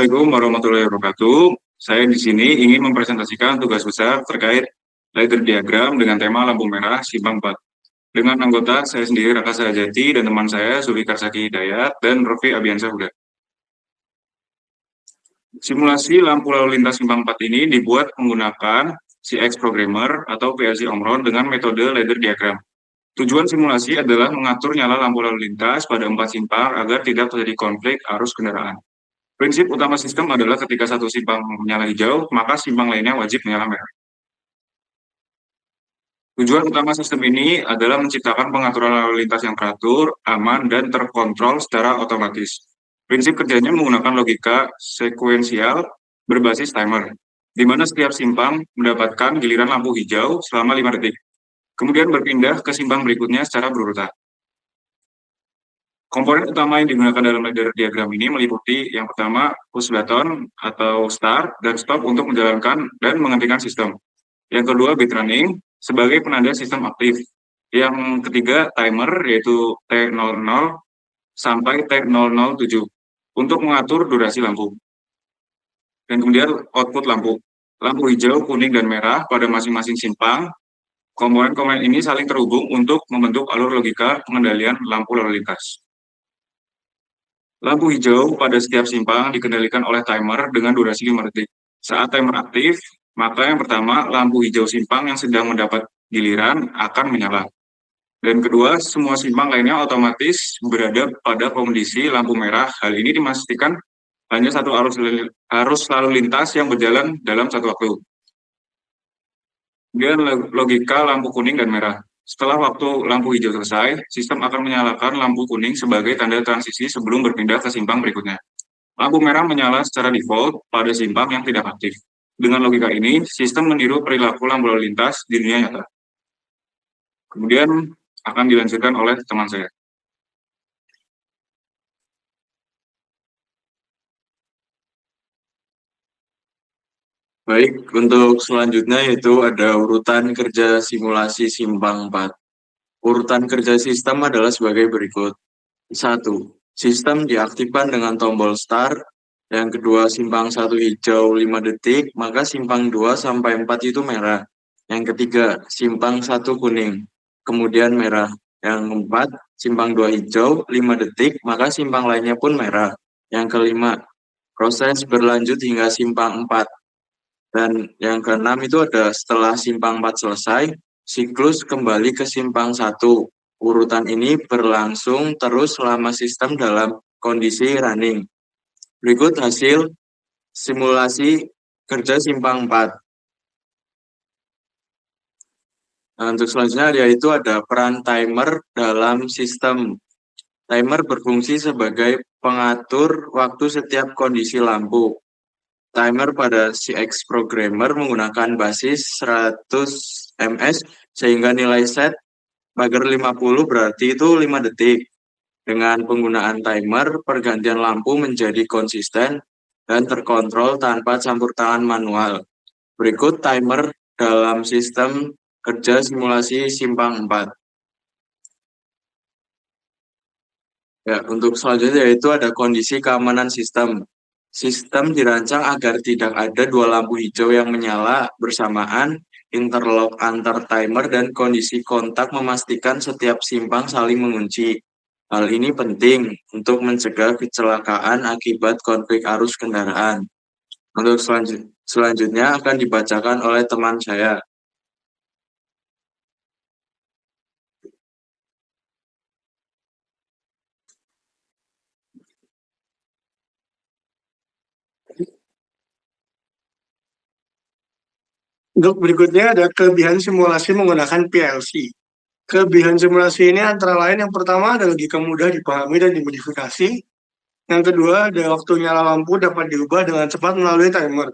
Assalamualaikum warahmatullahi wabarakatuh. Saya di sini ingin mempresentasikan tugas besar terkait ladder diagram dengan tema lampu merah simpang 4. Dengan anggota saya sendiri Raka Sahajati dan teman saya Suri Karsaki Hidayat dan Rofi Abiansa Huda. Simulasi lampu lalu lintas simpang 4 ini dibuat menggunakan CX Programmer atau PLC Omron dengan metode ladder diagram. Tujuan simulasi adalah mengatur nyala lampu lalu lintas pada 4 simpang agar tidak terjadi konflik arus kendaraan. Prinsip utama sistem adalah ketika satu simpang menyala hijau, maka simpang lainnya wajib menyala merah. Tujuan utama sistem ini adalah menciptakan pengaturan lalu lintas yang teratur, aman, dan terkontrol secara otomatis. Prinsip kerjanya menggunakan logika sekuensial berbasis timer, di mana setiap simpang mendapatkan giliran lampu hijau selama 5 detik, kemudian berpindah ke simpang berikutnya secara berurutan. Komponen utama yang digunakan dalam ladder diagram ini meliputi yang pertama push button atau start dan stop untuk menjalankan dan menghentikan sistem. Yang kedua bit running sebagai penanda sistem aktif. Yang ketiga timer yaitu T00 sampai T007 untuk mengatur durasi lampu. Dan kemudian output lampu. Lampu hijau, kuning, dan merah pada masing-masing simpang. Komponen-komponen ini saling terhubung untuk membentuk alur logika pengendalian lampu lalu lintas. Lampu hijau pada setiap simpang dikendalikan oleh timer dengan durasi 5 detik. Saat timer aktif, maka yang pertama, lampu hijau simpang yang sedang mendapat giliran akan menyala. Dan kedua, semua simpang lainnya otomatis berada pada kondisi lampu merah. Hal ini dipastikan hanya satu arus lalu lintas yang berjalan dalam satu waktu. Kemudian logika lampu kuning dan merah. Setelah waktu lampu hijau selesai, sistem akan menyalakan lampu kuning sebagai tanda transisi sebelum berpindah ke simpang berikutnya. Lampu merah menyala secara default pada simpang yang tidak aktif. Dengan logika ini, sistem meniru perilaku lampu lalu lintas di dunia nyata. Kemudian akan dilanjutkan oleh teman saya. Baik, untuk selanjutnya yaitu ada urutan kerja simulasi simpang 4. Urutan kerja sistem adalah sebagai berikut. 1. Sistem diaktifkan dengan tombol start. Yang kedua, simpang 1 hijau 5 detik, maka simpang 2 sampai 4 itu merah. Yang ketiga, simpang 1 kuning, kemudian merah. Yang keempat, simpang 2 hijau 5 detik, maka simpang lainnya pun merah. Yang kelima, proses berlanjut hingga simpang 4. Dan yang keenam itu ada setelah simpang 4 selesai, siklus kembali ke simpang 1. Urutan ini berlangsung terus selama sistem dalam kondisi running. Berikut hasil simulasi kerja simpang 4. Nah, untuk selanjutnya yaitu ada peran timer dalam sistem. Timer berfungsi sebagai pengatur waktu setiap kondisi lampu. Timer pada CX Programmer menggunakan basis 100 ms sehingga nilai set pagar 50 berarti itu 5 detik. Dengan penggunaan timer, pergantian lampu menjadi konsisten dan terkontrol tanpa campur tangan manual. Berikut timer dalam sistem kerja simulasi simpang 4. Ya, untuk selanjutnya yaitu ada kondisi keamanan sistem. Sistem dirancang agar tidak ada dua lampu hijau yang menyala bersamaan, interlock antar timer, dan kondisi kontak memastikan setiap simpang saling mengunci. Hal ini penting untuk mencegah kecelakaan akibat konflik arus kendaraan. Untuk selanjutnya akan dibacakan oleh teman saya. Untuk berikutnya ada kelebihan simulasi menggunakan PLC. Kelebihan simulasi ini antara lain yang pertama ada logika mudah dipahami dan dimodifikasi. Yang kedua ada waktu nyala lampu dapat diubah dengan cepat melalui timer.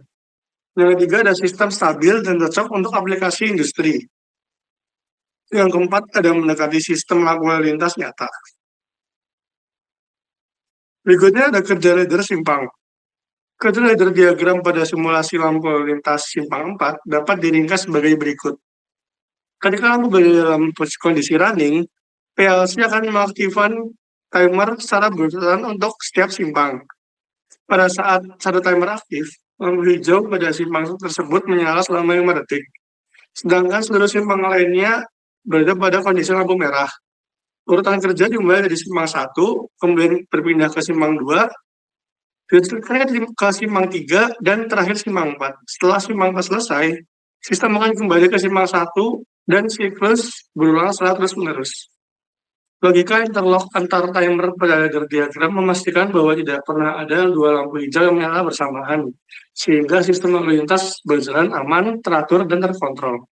Yang ketiga ada sistem stabil dan cocok untuk aplikasi industri. Yang keempat ada mendekati sistem lampu lalu lintas nyata. Berikutnya ada kerja ladder simpang. Kerja ladder diagram pada simulasi lampu lalu lintas simpang 4 dapat diringkas sebagai berikut. Ketika lampu berada dalam kondisi running, PLC akan mengaktifkan timer secara berurutan untuk setiap simpang. Pada saat satu timer aktif, lampu hijau pada simpang tersebut menyala selama 5 detik. Sedangkan seluruh simpang lainnya berada pada kondisi lampu merah. Urutan kerja dimulai dari simpang 1, kemudian berpindah ke simpang 2, dilanjutkan ke simpang 3, dan terakhir simpang 4. Setelah simpang 4 selesai, sistem akan kembali ke simpang 1 dan siklus berulang secara terus-menerus. Logika interlock antar timer pada diagram memastikan bahwa tidak pernah ada dua lampu hijau yang menyala bersamaan, sehingga sistem lalu lintas berjalan aman, teratur, dan terkontrol.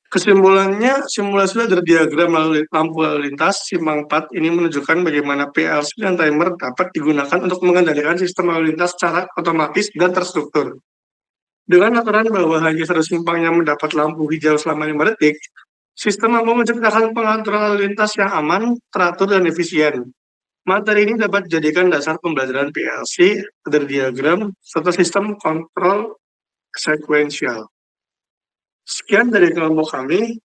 Kesimpulannya, simulasi ladder diagram lampu lalu lintas simpang 4 ini menunjukkan bagaimana PLC dan timer dapat digunakan untuk mengendalikan sistem lalu lintas secara otomatis dan terstruktur. Dengan aturan bahwa hanya satu simpang yang mendapat lampu hijau selama 5 detik, sistem mampu menciptakan pengaturan lalu lintas yang aman, teratur, dan efisien. Materi ini dapat dijadikan dasar pembelajaran PLC, ladder diagram, serta sistem kontrol sekuensial. Sekian dari kelompok kami.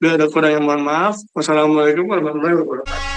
Bila ada kurang yang mohon maaf. Wassalamualaikum warahmatullahi wabarakatuh.